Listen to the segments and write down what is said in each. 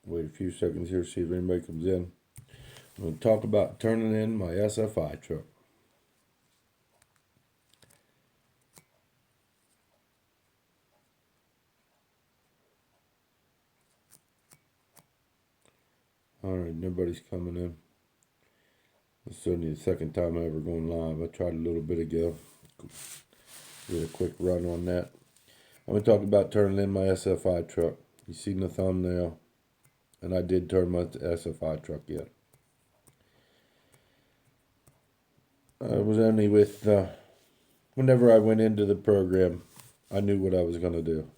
Wait a few seconds here, see if anybody comes in. I'm going to talk about turning in my SFI truck. Alright, nobody's coming in. This is only the second time I ever going live. I tried a little bit ago. Did a quick run on that. I'm going to talk about turning in my SFI truck. You seen the thumbnail. And I did turn my SFI truck yet. I was only with, whenever I went into the program, I knew what I was going to do.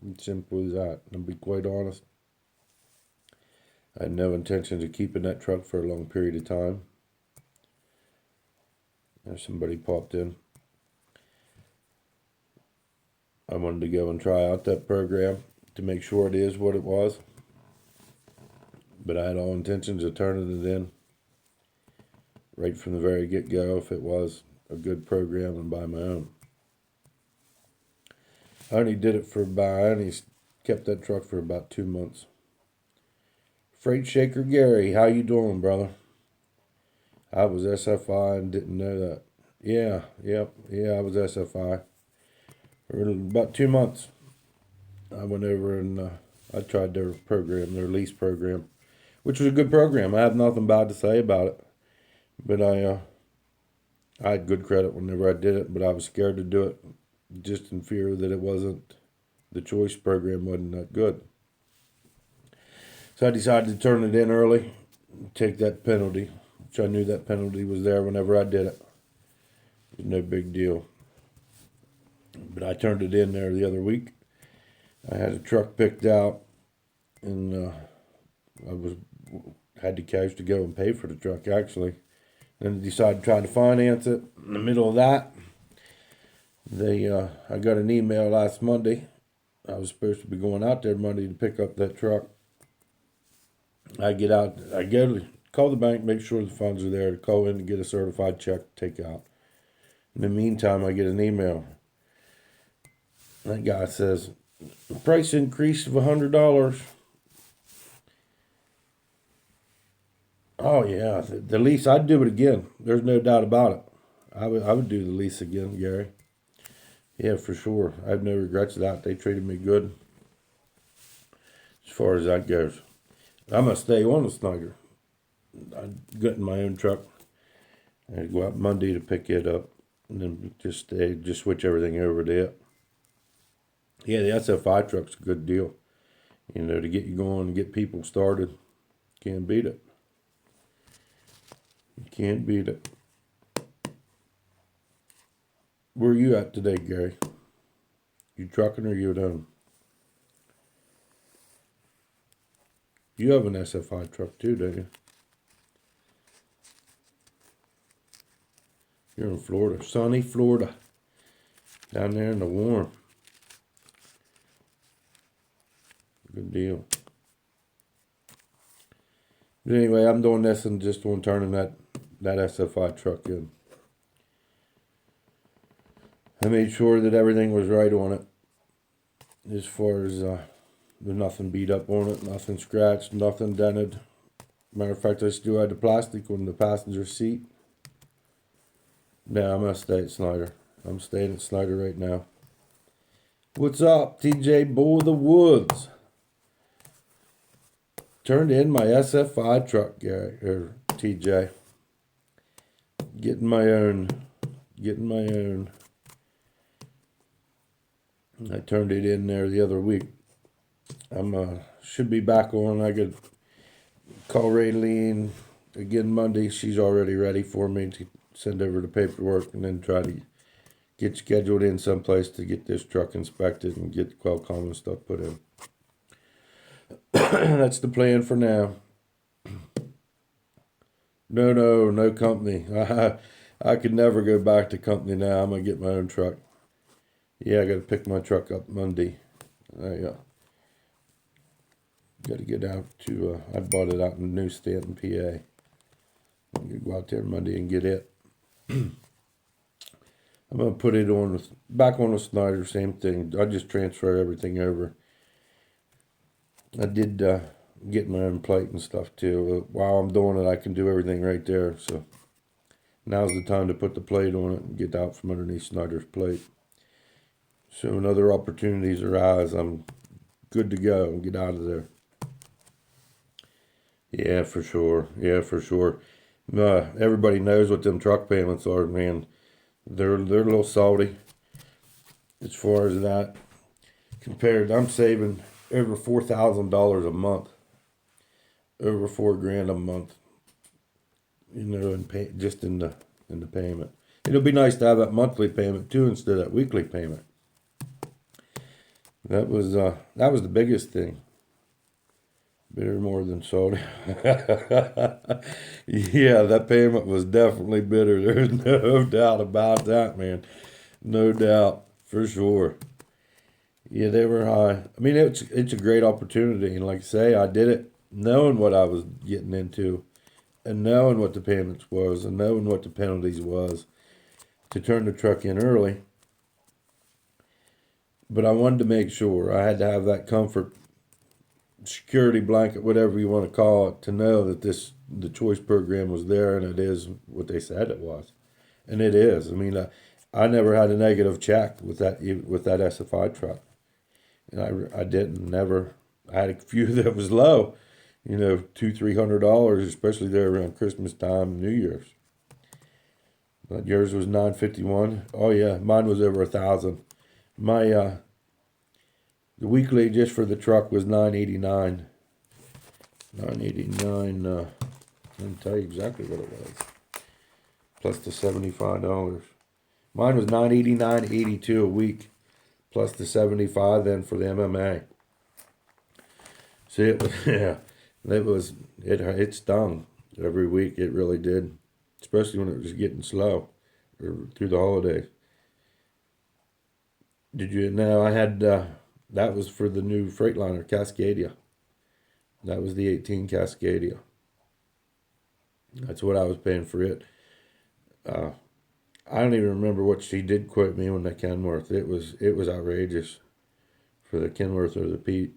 It's simple as that. And to be quite honest, I had no intentions of keeping that truck for a long period of time. There's somebody popped in. I wanted to go and try out that program to make sure it is what it was. But I had all intentions of turning it in right from the very get-go if it was a good program and by my own. I only kept that truck for about 2 months. Freight Shaker Gary, how you doing, brother? I was SFI and didn't know that. Yeah, I was SFI. For about 2 months, I went over and I tried their program, their lease program, which was a good program. I have nothing bad to say about it. But I had good credit whenever I did it, but I was scared to do it just in fear that the choice program wasn't that good. So I decided to turn it in early, take that penalty, which I knew that penalty was there whenever I did it. It was no big deal. But I turned it in there the other week. I had a truck picked out, and had the cash to go and pay for the truck, actually. Then I decided to try to finance it. In the middle of that, I got an email last Monday. I was supposed to be going out there Monday to pick up that truck. I go to call the bank, make sure the funds are there, to call in and get a certified check to take out. In the meantime, I get an email. That guy says, price increase of $100. Oh yeah, the lease, I'd do it again. There's no doubt about it. I would do the lease again, Gary. Yeah, for sure. I have no regrets of that. They treated me good as far as that goes. I'm going to stay on the Snyder. I got in my own truck. I go out Monday to pick it up and then just switch everything over to it. Yeah, the SFI truck's a good deal. You know, to get you going and get people started. Can't beat it. You can't beat it. Where are you at today, Gary? You trucking or you at home? You have an SFI truck too, don't you? You're in Florida. Sunny Florida. Down there in the warm. Good deal. But anyway, I'm doing this and just on turning that SFI truck in. I made sure that everything was right on it. As far as there's nothing beat up on it, nothing scratched, nothing dented. Matter of fact, I still had the plastic on the passenger seat. Now I'm going to stay at Snyder. I'm staying at Snyder right now. What's up, TJ Bull of the Woods? Turned in my SFI truck, Gary, or TJ. Getting my own. I turned it in there the other week. Should be back on. I could call Raylene again Monday. She's already ready for me to send over the paperwork and then try to get scheduled in someplace to get this truck inspected and get the Qualcomm and stuff put in. That's the plan for now. No company. I could never go back to company now. I'm going to get my own truck. Yeah, I got to pick my truck up Monday. Got to get out to, I bought it out in New Stanton, PA. I'm going to go out there Monday and get it. I'm going to put it back on the Snyder, same thing. I just transfer everything over. I did get my own plate and stuff too. While I'm doing it, I can do everything right there. So now's the time to put the plate on it and get out from underneath Snyder's plate. So when other opportunities arise, I'm good to go and get out of there. Yeah, for sure. Yeah, for sure. Everybody knows what them truck payments are, man. They're a little salty as far as that. Compared, I'm saving over $4,000 a month, over $4,000 a month. In just in the payment. It'll be nice to have that monthly payment too instead of that weekly payment. That was the biggest thing. Bitter more than salty. Yeah, that payment was definitely bitter. There's no doubt about that, man. No doubt, for sure. Yeah, they were high. I mean, it's a great opportunity, and like I say, I did it knowing what I was getting into, and knowing what the payments was, and knowing what the penalties was, to turn the truck in early. But I wanted to make sure I had to have that comfort, security blanket, whatever you want to call it, to know that the choice program was there, and it is what they said it was, and it is. I mean, I never had a negative check with that SFI truck. And I didn't never. I had a few that was low, $200-300, especially there around Christmas time, New Year's. But yours was 951. Oh yeah, mine was over 1,000. My the weekly just for the truck was 989. 989. I can tell you exactly what it was. Plus the $75. Mine was 989.82 a week, plus the 75 then for the MMA. See, it was it stung every week. It really did, especially when it was getting slow or through the holidays. Did you know I had that was for the new Freightliner Cascadia. That was the 18 Cascadia. That's what I was paying for it. I don't even remember what she did quote me on the Kenworth. It was outrageous for the Kenworth or the Pete.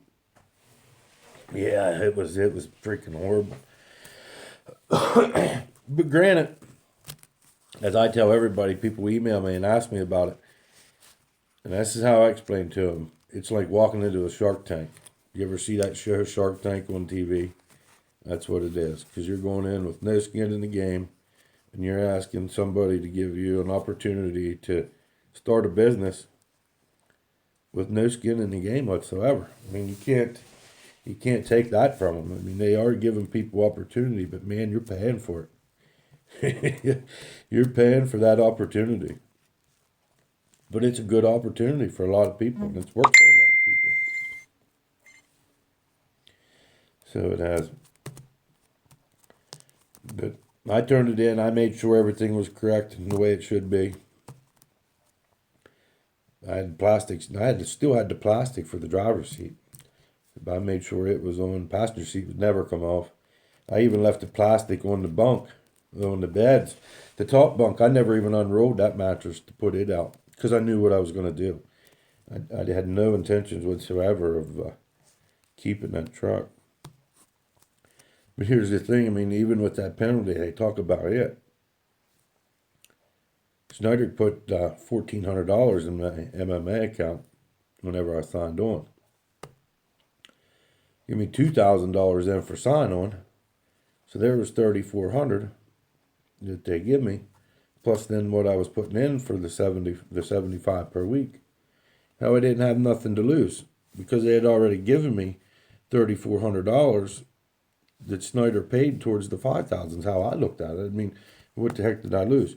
Yeah, it was freaking horrible. But granted, as I tell everybody, people email me and ask me about it, and this is how I explain to them. It's like walking into a Shark Tank. You ever see that show Shark Tank on TV? That's what it is. Because you're going in with no skin in the game, and you're asking somebody to give you an opportunity to start a business with no skin in the game whatsoever. I mean, you can't take that from them. I mean, they are giving people opportunity, but man, you're paying for it. You're paying for that opportunity. But it's a good opportunity for a lot of people, and it's worked for a lot of people. So it has. But I turned it in. I made sure everything was correct and the way it should be. I had plastics. Still had the plastic for the driver's seat. But I made sure it was on. Passenger seat would never come off. I even left the plastic on the bunk, on the beds. The top bunk, I never even unrolled that mattress to put it out because I knew what I was going to do. I had no intentions whatsoever of keeping that truck. But here's the thing. I mean, even with that penalty, they talk about it. Snyder put $1,400 in my MMA account whenever I signed on. Give me $2,000 then for sign on. So there was $3,400 that they give me, plus then what I was putting in for the 75 per week. How I didn't have nothing to lose because they had already given me $3,400 that Snyder paid towards the 5,000. Is how I looked at it. I mean, what the heck did I lose?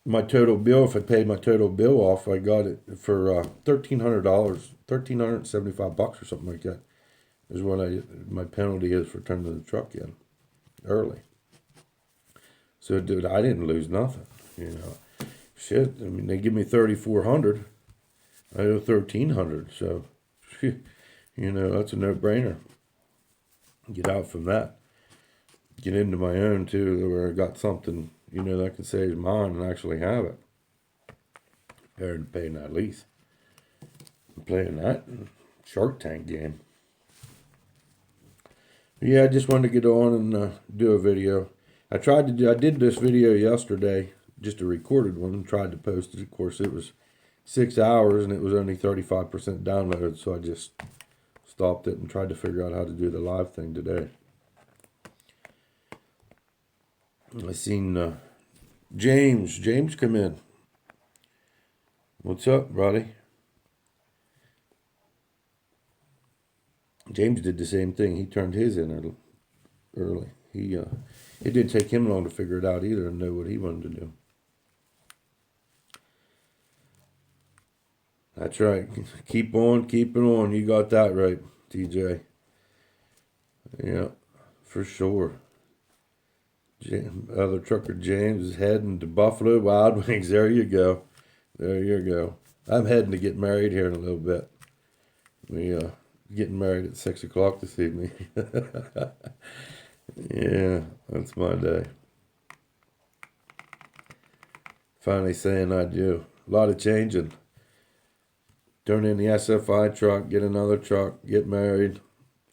My total bill, if I paid my total bill off, I got it for $1,300, $1,375 or something like that. Is what my penalty is for turning the truck in early. So, dude, I didn't lose nothing. Shit. I mean, they give me $3,400. I owe $1,300. So, that's a no-brainer. Get out from that. Get into my own too, where I got something, that I can say is mine and actually have it. Better than paying that lease. I'm playing that Shark Tank game. Yeah, I just wanted to get on and do a video. I did this video yesterday, just a recorded one, and tried to post it. Of course, it was 6 hours and it was only 35% downloaded, so I just stopped it and tried to figure out how to do the live thing today. I seen James come in. What's up, buddy? James did the same thing. He turned his in early. It didn't take him long to figure it out either and know what he wanted to do. That's right. Keep on keeping on. You got that right, TJ. Yeah, for sure. Other trucker James is heading to Buffalo Wild Wings. There you go. There you go. I'm heading to get married here in a little bit. We getting married at 6 o'clock this evening. Yeah, that's my day. Finally saying I do. A lot of changing. Turn in the SFI truck, get another truck, get married.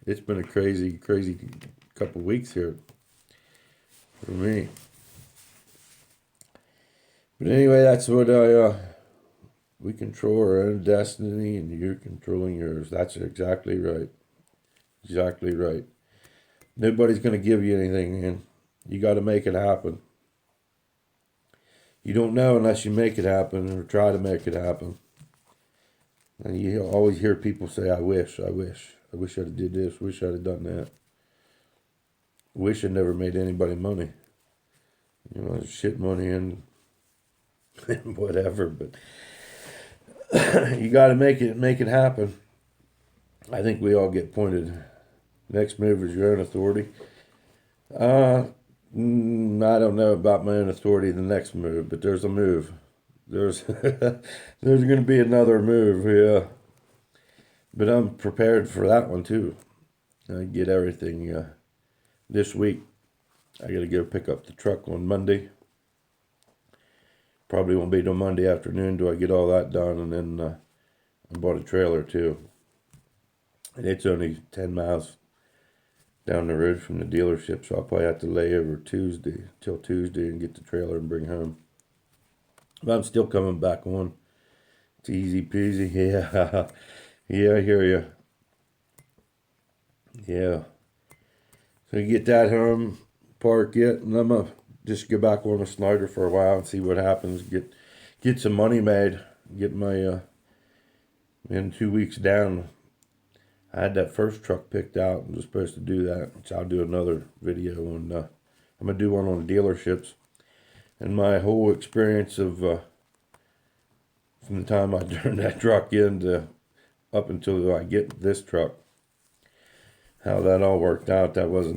It's been a crazy, crazy couple weeks here for me. But anyway, that's what we control our own destiny and you're controlling yours. That's exactly right. Exactly right. Nobody's going to give you anything, man. You got to make it happen. You don't know unless you make it happen or try to make it happen. And you always hear people say, I wish I'd have did this, wish I'd have done that. Wish I never made anybody money. You know, shit money and whatever, but you got to make it happen. I think we all get pointed. Next move is your own authority. I don't know about my own authority, the next move, but there's a move. There's there's going to be another move, yeah. But I'm prepared for that one too. I get everything this week. I got to go pick up the truck on Monday. Probably won't be till Monday afternoon till I get all that done, and then I bought a trailer too. And it's only 10 miles down the road from the dealership, so I'll probably have to lay over till Tuesday and get the trailer and bring home. But I'm still coming back on. It's easy peasy. Yeah. Yeah, I hear you. Yeah. So you get that home, park it, and I'm going to just go back on the Snyder for a while and see what happens. Get some money made. Get my, in 2 weeks down, I had that first truck picked out and was supposed to do that, which I'll do another video on. I'm going to do one on dealerships. And my whole experience of from the time I turned that truck in to up until I get this truck, how that all worked out, that was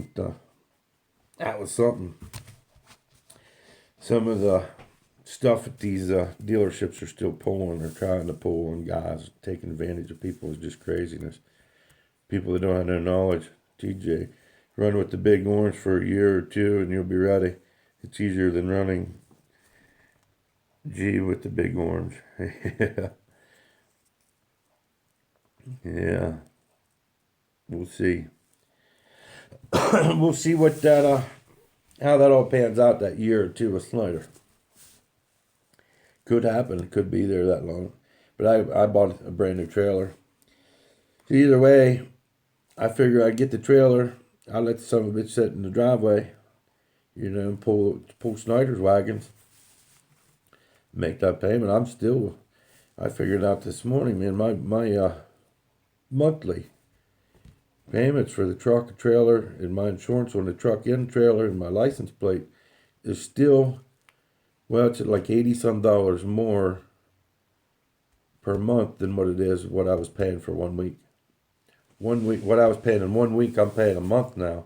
something. Some of the stuff that these dealerships are still pulling or trying to pull on guys, taking advantage of people is just craziness. People that don't have no knowledge. TJ, run with the big orange for a year or two and you'll be ready. It's easier than running G with the big orange. Yeah. Yeah. We'll see. We'll see what that how that all pans out that year or two with Snyder. Could happen. It could be there that long. But I bought a brand new trailer. So either way, I figure I'd get the trailer. I'll let the son of a bitch sit in the driveway, you know, and pull Snyder's wagons. Make that payment. I figured out this morning, man, my monthly payments for the truck and trailer and my insurance on the truck and trailer and my license plate is still, well, it's at like $80 some more per month than what it is what I was paying for 1 week. 1 week, what I was paying in 1 week, I'm paying a month now.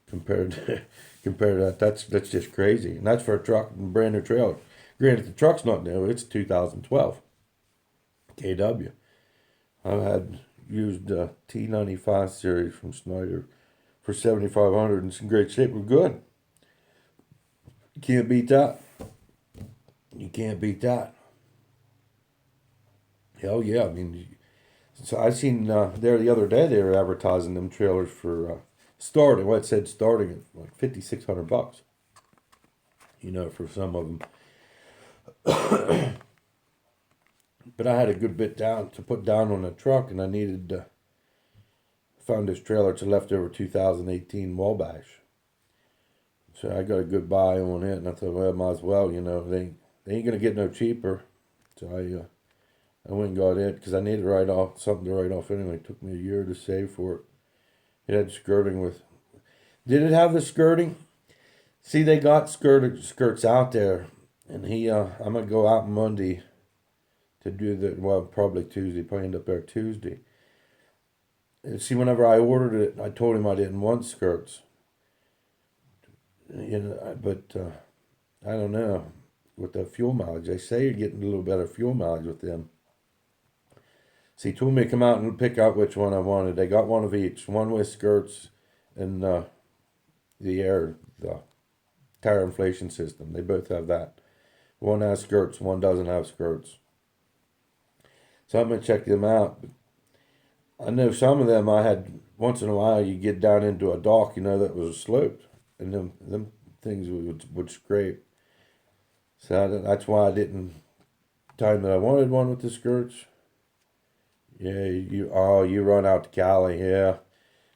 Compared to that, that's just crazy, and that's for a truck and brand new trailer. Granted, the truck's not new; it's 2012 KW. I've had used T95 series from Snyder for 7,500 in some great shape. We're good. You can't beat that. You can't beat that. Hell yeah! I mean, so I seen there the other day they were advertising them trailers for Starting, what it said starting at like $5,600. For some of them. But I had a good bit down to put down on the truck, and I needed to found this trailer. It's a leftover 2018 Wabash. So I got a good buy on it, and I thought, well, might as well, they ain't gonna get no cheaper. So I went and got it because I needed something to write off anyway. It took me a year to save for it. It had skirting with. Did it have the skirting? See, they got skirts out there, and I'm gonna go out Monday to do probably Tuesday. Probably end up there Tuesday. And see, whenever I ordered it, I told him I didn't want skirts. But I don't know with the fuel mileage. They say you're getting a little better fuel mileage with them. So he told me to come out and pick out which one I wanted. They got one of each. One with skirts and the tire inflation system. They both have that. One has skirts, one doesn't have skirts. So I'm going to check them out. I know some of them I had, once in a while you get down into a dock, that was sloped. And them things would scrape. So that's why I didn't time that I wanted one with the skirts. Yeah, you run out to Cali, yeah.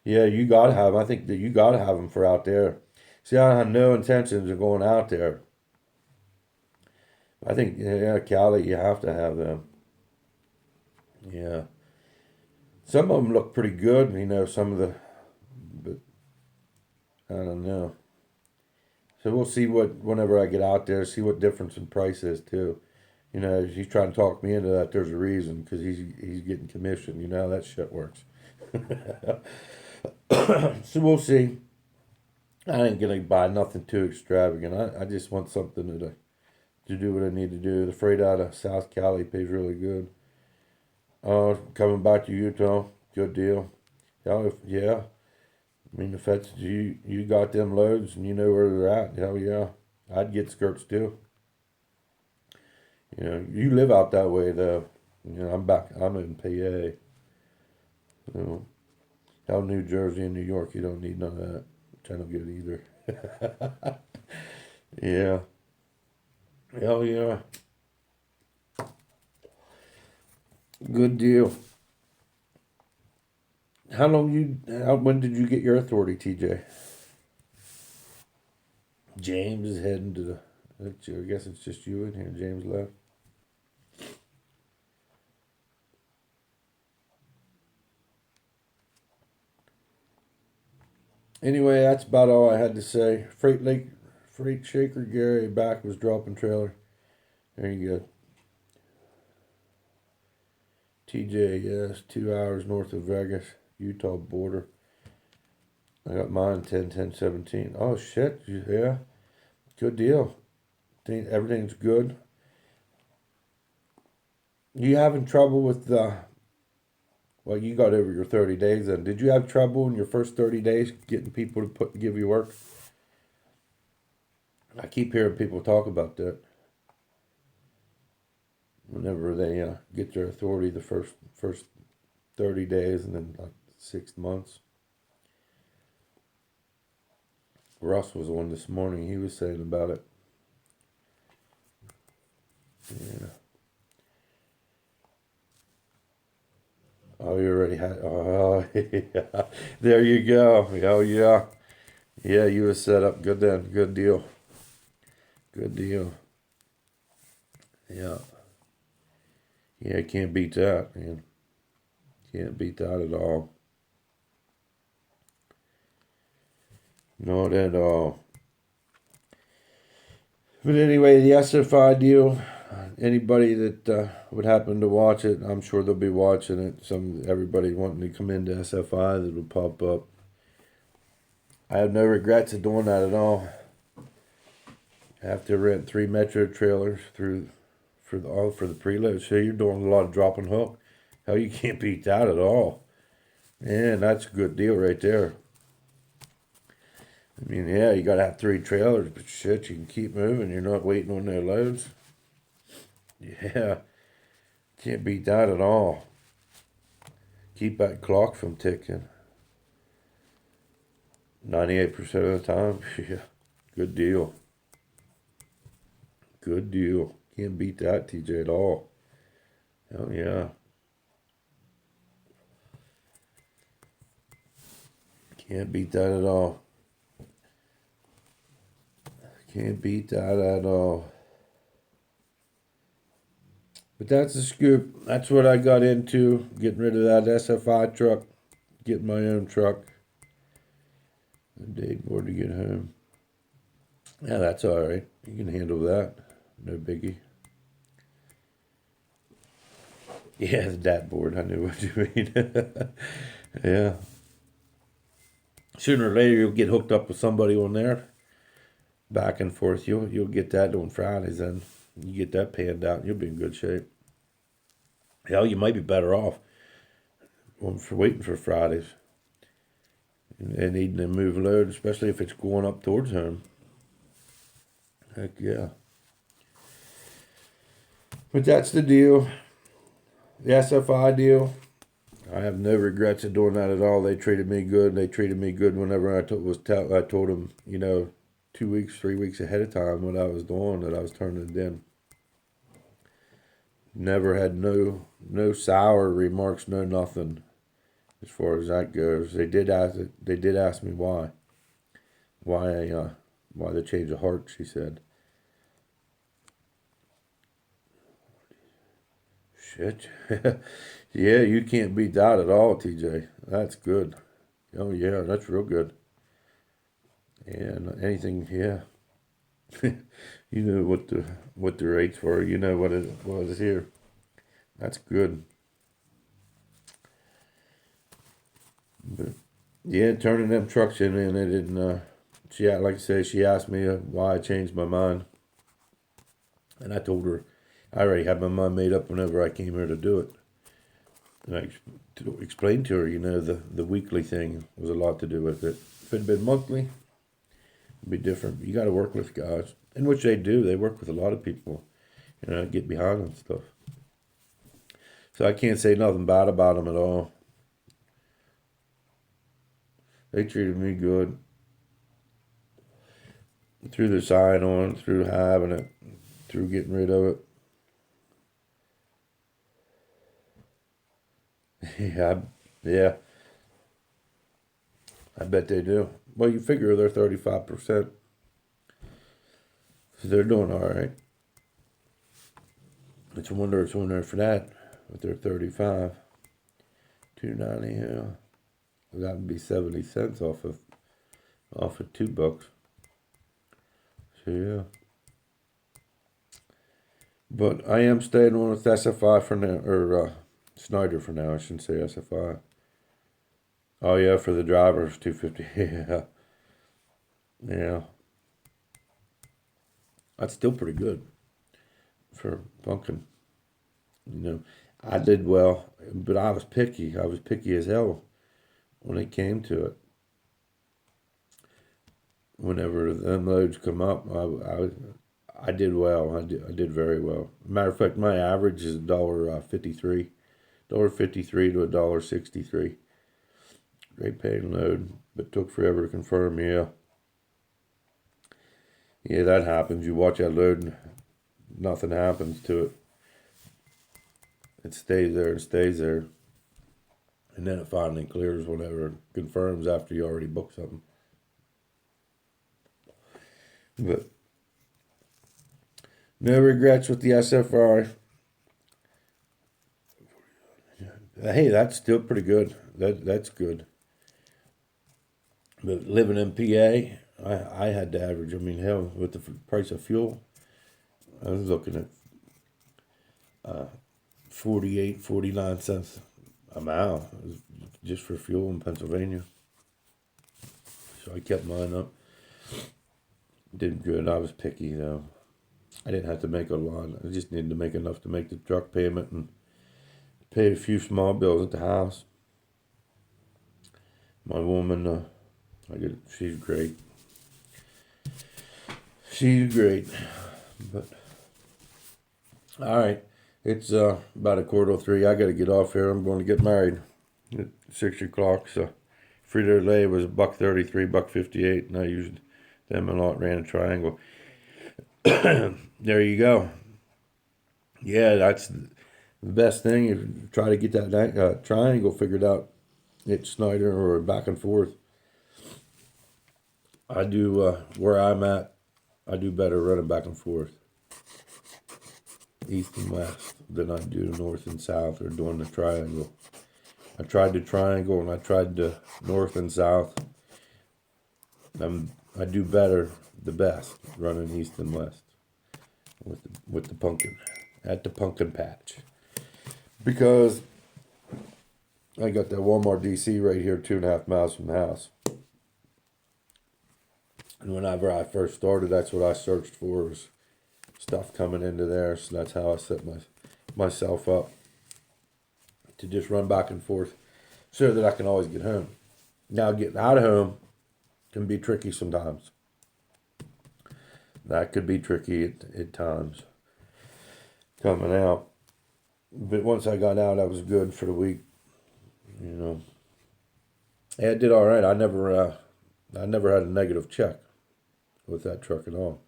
Yeah, you gotta have them. I think that you gotta have them for out there. See, I have no intentions of going out there. I think, yeah, Cali, you have to have them. Yeah. Some of them look pretty good, but I don't know. So we'll see whenever I get out there, see what difference in price is too. He's trying to talk me into that. There's a reason because he's getting commission. You know how that shit works. So we'll see. I ain't gonna buy nothing too extravagant. I just want something to do what I need to do. The freight out of South Cali pays really good. Coming back to Utah, good deal. Yeah. I mean, if that's you got them loads and you know where they're at, hell yeah, I'd get skirts too. You live out that way though. I'm back. I'm in PA. Out New Jersey and New York, you don't need none of that. Which I don't get either. Yeah. Hell yeah. Good deal. When did you get your authority, TJ? James is heading to I guess it's just you in here. James left. Anyway, that's about all I had to say. Freight Shaker Gary back was dropping trailer. There you go. TJ, yes, 2 hours north of Vegas, Utah border. I got mine 10/10/17. Oh shit, yeah, good deal. Everything's good. You having trouble with well, you got over your 30 days then. Did you have trouble in your first 30 days getting people to give you work? I keep hearing people talk about that. Whenever they get their authority the first 30 days and then like 6 months. Russ was on this morning. He was saying about it. Yeah. Oh, you already had. Oh, yeah. There you go. Oh, yeah. Yeah, you was set up good then. Good deal. Good deal. Yeah. Yeah, can't beat that, man. Can't beat that at all. Not at all. But anyway, the SFI deal. Anybody that would happen to watch it, I'm sure they'll be watching it. Everybody wanting to come into SFI that'll pop up. I have no regrets of doing that at all. I have to rent 3 metro trailers for the preload. So you're doing a lot of drop and hook. Hell, you can't beat that at all. Man, that's a good deal right there. I mean, yeah, you gotta have 3 trailers, but shit, you can keep moving. You're not waiting on no loads. Yeah, can't beat that at all. Keep that clock from ticking. 98% of the time. Yeah. Good deal. Good deal. Can't beat that, TJ, at all. Oh, yeah. Can't beat that at all. Can't beat that at all. But that's the scoop. That's what I got into. Getting rid of that SFI truck. Getting my own truck. A day bored to get home. Yeah, that's all right. You can handle that. No biggie. Yeah, the dat board. I knew what you mean. Yeah. Sooner or later, you'll get hooked up with somebody on there. Back and forth. You'll get that on Fridays, then you get that panned out. You'll be in good shape. Hell, you might be better off for waiting for Fridays and needing to move load, especially if it's going up towards home. Heck yeah. But that's the deal. The SFI deal. I have no regrets of doing that at all. They treated me good. They treated me good whenever I told them, 2 weeks, 3 weeks ahead of time what I was doing, that I was turning it in. Never had no sour remarks, no nothing. As far as that goes, they did ask me why the change of heart. She said, "Shit, yeah, you can't beat that at all, TJ. That's good. Oh yeah, that's real good. And anything, yeah, you know what the rates were. You know what it was here. That's good. But yeah, turning them trucks in, and it didn't. Like I say, she asked me why I changed my mind, and I told her I already had my mind made up whenever I came here to do it. And I explained to her, the weekly thing was a lot to do with it. If it had been monthly, it'd be different. You got to work with guys, in which they do. They work with a lot of people, get behind and stuff. So I can't say nothing bad about them at all. They treated me good. Through the sign on, through having it, through getting rid of it. Yeah, I bet they do. Well, you figure they're 35%. So they're doing all right. It's a wonder it's on there for that. But they're 35. $2.90, yeah. That would be 70 cents off of $2. So yeah. But I am staying on with SFI for now, or Snyder for now. I shouldn't say SFI. Oh yeah, for the drivers, $2.50. Yeah, yeah. That's still pretty good for bunking. I did well, but I was picky. I was picky as hell when it came to it. Whenever them loads come up, I did well. I did very well. Matter of fact, my average is $1.53, $1.53 to $1.63. Great paying load, but took forever to confirm. Yeah, yeah, that happens. You watch that load, and nothing happens to it. It stays there and stays there, and then it finally clears whenever it confirms after you already booked something. But no regrets with the SFR. Hey, that's still pretty good. That's good. But living in PA, I had to average. I mean, hell, with the price of fuel, I was looking at 48, 49 cents a mile just for fuel in Pennsylvania. So I kept mine up. Did good. I was picky though. I didn't have to make a lot. I just needed to make enough to make the truck payment and pay a few small bills at the house. My woman, she's great. She's great. But all right, it's about 2:45. I got to get off here. I'm going to get married at 6 o'clock. So Frito-Lay was $1.33, $1.58, and I used them a lot, ran a triangle. There you go. Yeah, that's the best thing. If you try to get that triangle figured out, it's Snyder or back and forth. I do, where I'm at, I do better running back and forth, east and west, than I do north and south or doing the triangle. I tried the triangle and I tried the north and south. I do better, the best, running east and west with the pumpkin, at the pumpkin patch. Because I got that Walmart DC right here, 2.5 miles from the house. And whenever I first started, that's what I searched for, was stuff coming into there. So that's how I set myself up to just run back and forth so that I can always get home. Now, getting out of home can be tricky sometimes. That could be tricky at times, coming out. But once I got out, I was good for the week. You know, yeah, I did all right. I never had a negative check with that truck at all.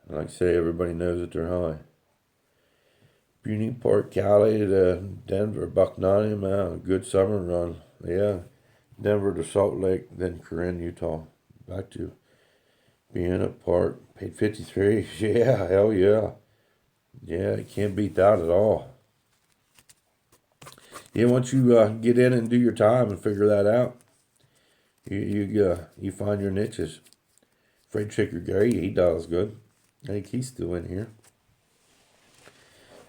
And like I say, everybody knows that they're high. Beauty Park, Cali to Denver, $1.90, man, a good summer run. Yeah, Denver to Salt Lake, then Corinne, Utah, back to Vienna Park, paid $53. Yeah, hell yeah. Yeah, you can't beat that at all. Yeah, once you get in and do your time and figure that out, you find your niches. Freight Shaker Gary, he does good. I think he's still in here.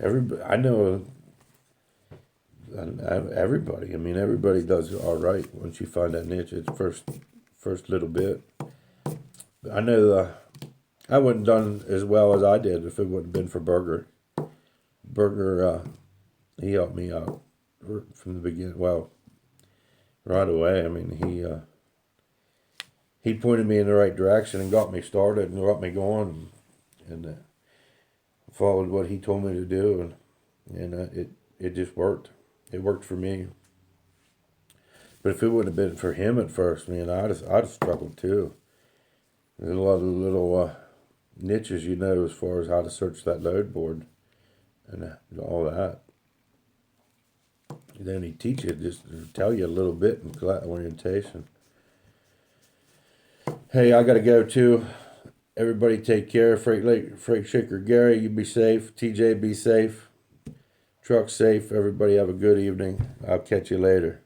I know everybody. I mean, everybody does all right once you find that niche. It's first little bit. I know I wouldn't have done as well as I did if it wouldn't have been for Burger. Burger, he helped me out from the beginning. Well, right away. I mean, he pointed me in the right direction and got me started and got me going, and followed what he told me to do, and it just worked. It worked for me. But if it wouldn't have been for him at first, man, I'd have struggled too. There's a lot of little niches, as far as how to search that load board and all that. And then he teach you, just tell you a little bit in class orientation. Hey, I got to go too. Everybody take care. Freight Shaker Gary, you be safe. TJ, be safe. Truck safe. Everybody have a good evening. I'll catch you later.